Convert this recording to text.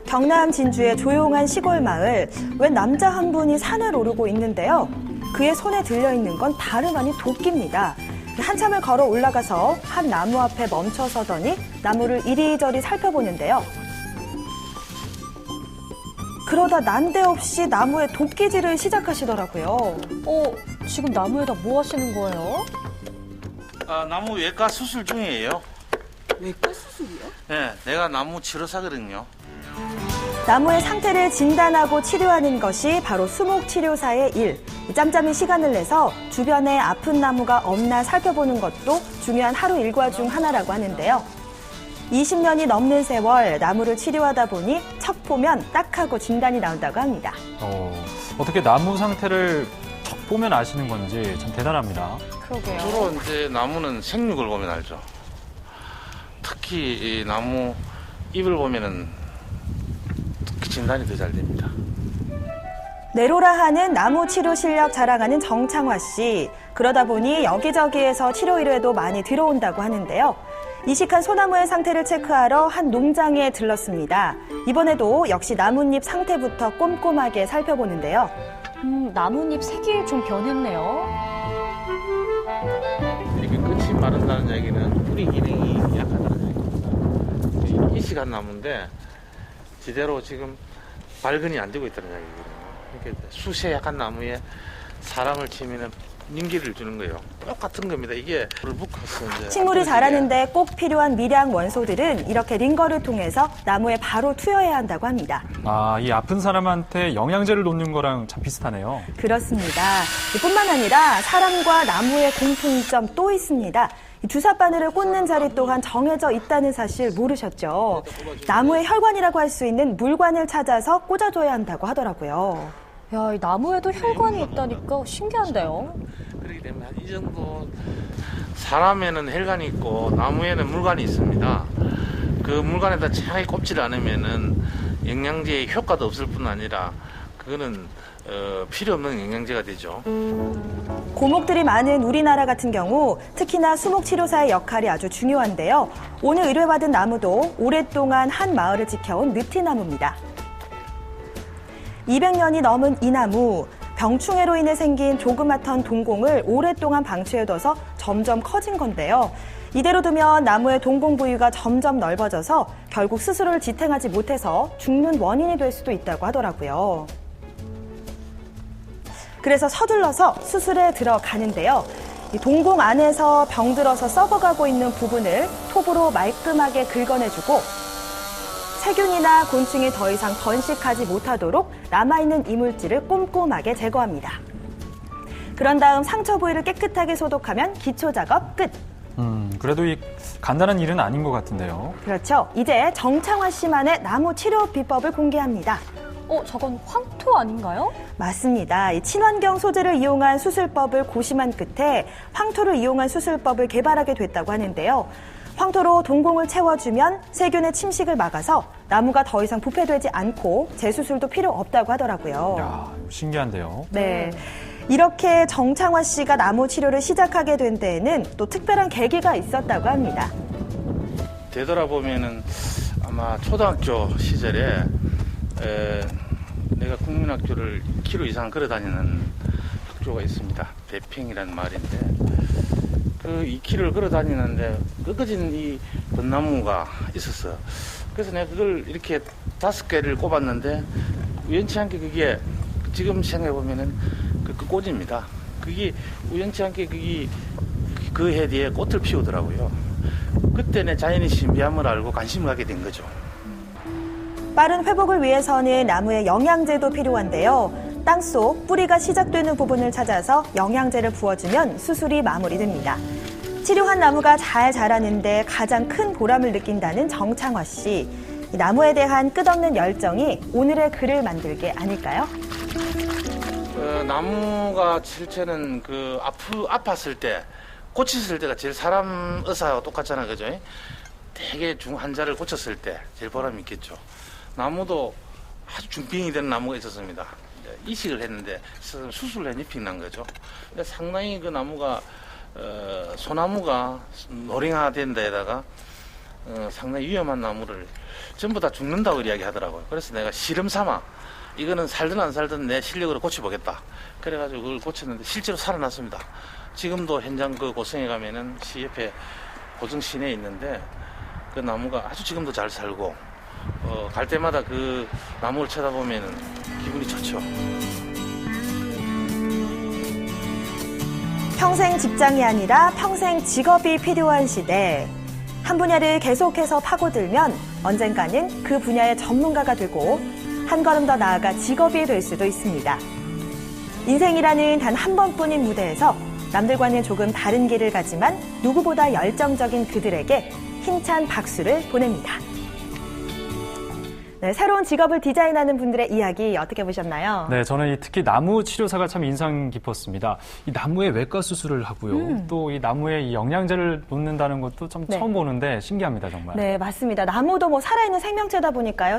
경남 진주의 조용한 시골 마을, 웬 남자 한 분이 산을 오르고 있는데요. 그의 손에 들려있는 건 다름 아닌 도끼입니다. 한참을 걸어 올라가서 한 나무 앞에 멈춰서더니 나무를 이리저리 살펴보는데요. 그러다 난데없이 나무에 도끼질을 시작하시더라고요. 지금 나무에다 뭐 하시는 거예요? 나무 외과 수술 중이에요. 외과 수술이요? 네, 내가 나무 치료사거든요. 나무의 상태를 진단하고 치료하는 것이 바로 수목치료사의 일. 짬짬이 시간을 내서 주변에 아픈 나무가 없나 살펴보는 것도 중요한 하루 일과 중 하나라고 하는데요. 20년이 넘는 세월 나무를 치료하다 보니 척 보면 딱 하고 진단이 나온다고 합니다. 어떻게 나무 상태를 척 보면 아시는 건지 참 대단합니다. 그러게요. 주로 이제 나무는 생육을 보면 알죠. 특히 이 나무 잎을 보면은 특히 진단이 더 잘 됩니다. 내로라 하는 나무 치료 실력 자랑하는 정창화 씨. 그러다 보니 여기저기에서 치료 의뢰도 많이 들어온다고 하는데요. 이식한 소나무의 상태를 체크하러 한 농장에 들렀습니다. 이번에도 역시 나뭇잎 상태부터 꼼꼼하게 살펴보는데요. 나뭇잎 색이 좀 변했네요. 이게 끝이 마른다는 얘기는 뿌리 기능이 약하다는 얘기입니다. 이식한 나무인데 제대로 지금 발근이 안 되고 있다는 얘기거든요. 이렇게 숱에 약한 나무에 사람을 치면은 인기를 주는 거예요. 똑같은 겁니다. 이게 불붙어서 이제 식물이 자라는데 꼭 필요한 미량 원소들은 이렇게 링거를 통해서 나무에 바로 투여해야 한다고 합니다. 이 아픈 사람한테 영양제를 놓는 거랑 참 비슷하네요. 그렇습니다. 뿐만 아니라 사람과 나무의 공통점 또 있습니다. 주사바늘을 꽂는 자리 또한 정해져 있다는 사실 모르셨죠? 나무의 혈관이라고 할 수 있는 물관을 찾아서 꽂아줘야 한다고 하더라고요. 야, 이 나무에도 혈관이 있다니까 신기한데요. 그렇기 때문에 이 정도 사람에는 혈관이 있고 나무에는 물관이 있습니다. 그 물관에다 차라리 꼽지 않으면은 영양제의 효과도 없을 뿐 아니라 그거는 필요 없는 영양제가 되죠. 고목들이 많은 우리나라 같은 경우 특히나 수목치료사의 역할이 아주 중요한데요. 오늘 의뢰받은 나무도 오랫동안 한 마을을 지켜온 느티나무입니다. 200년이 넘은 이 나무, 병충해로 인해 생긴 조그맣던 동공을 오랫동안 방치해둬서 점점 커진 건데요. 이대로 두면 나무의 동공 부위가 점점 넓어져서 결국 스스로를 지탱하지 못해서 죽는 원인이 될 수도 있다고 하더라고요. 그래서 서둘러서 수술에 들어가는데요. 이 동공 안에서 병들어서 썩어가고 있는 부분을 톱으로 말끔하게 긁어내주고 세균이나 곤충이 더 이상 번식하지 못하도록 남아있는 이물질을 꼼꼼하게 제거합니다. 그런 다음 상처 부위를 깨끗하게 소독하면 기초 작업 끝. 그래도 이 간단한 일은 아닌 것 같은데요. 그렇죠. 이제 정창화 씨만의 나무 치료 비법을 공개합니다. 저건 황토 아닌가요? 맞습니다. 이 친환경 소재를 이용한 수술법을 고심한 끝에 황토를 이용한 수술법을 개발하게 됐다고 하는데요. 황토로 동공을 채워주면 세균의 침식을 막아서 나무가 더 이상 부패되지 않고 재수술도 필요 없다고 하더라고요. 야, 신기한데요. 네. 이렇게 정창화 씨가 나무 치료를 시작하게 된 데에는 또 특별한 계기가 있었다고 합니다. 되돌아보면은 아마 초등학교 시절에 내가 국민학교를 2km 이상 걸어 다니는 학교가 있습니다. 대평이라는 말인데 그 2km를 걸어 다니는데 꺾어진 이 벚나무가 있었어. 그래서 내가 그걸 이렇게 5개를 꼽았는데 우연치 않게 그게 지금 생각해보면은 그 꽃입니다. 그게 우연치 않게 그게 그 해 뒤에 꽃을 피우더라고요. 그때 내 자연의 신비함을 알고 관심을 갖게 된 거죠. 빠른 회복을 위해서는 나무에 영양제도 필요한데요. 땅속 뿌리가 시작되는 부분을 찾아서 영양제를 부어주면 수술이 마무리됩니다. 치료한 나무가 잘 자라는데 가장 큰 보람을 느낀다는 정창화 씨. 이 나무에 대한 끝없는 열정이 오늘의 글을 만들게 아닐까요? 나무가 실제는 그 아팠을 때, 고쳤을 때가 제일 사람 의사하고 똑같잖아요, 그죠? 되게 환자를 고쳤을 때 제일 보람이 있겠죠. 나무도 아주 중병이 되는 나무가 있었습니다. 이식을 했는데 수술을 했는데 핑난 거죠. 근데 상당히 그 나무가 소나무가 노령화된 데다가 상당히 위험한 나무를 전부 다 죽는다고 이야기하더라고요. 그래서 내가 실험 삼아 이거는 살든 안 살든 내 실력으로 고쳐보겠다. 그래가지고 그걸 고쳤는데 실제로 살아났습니다. 지금도 현장 그 고성에 가면은 시 옆에 고성 시내에 있는데 그 나무가 아주 지금도 잘 살고 갈 때마다 그 나무를 쳐다보면은 기분이 좋죠. 평생 직장이 아니라 평생 직업이 필요한 시대. 한 분야를 계속해서 파고들면 언젠가는 그 분야의 전문가가 되고 한 걸음 더 나아가 직업이 될 수도 있습니다. 인생이라는 단 한 번뿐인 무대에서 남들과는 조금 다른 길을 가지만 누구보다 열정적인 그들에게 힘찬 박수를 보냅니다. 네, 새로운 직업을 디자인하는 분들의 이야기 어떻게 보셨나요? 네, 저는 특히 나무 치료사가 참 인상 깊었습니다. 이 나무에 외과 수술을 하고요. 또 이 나무에 이 영양제를 놓는다는 것도 참 네. 처음 보는데 신기합니다, 정말. 네, 맞습니다. 나무도 살아있는 생명체다 보니까요.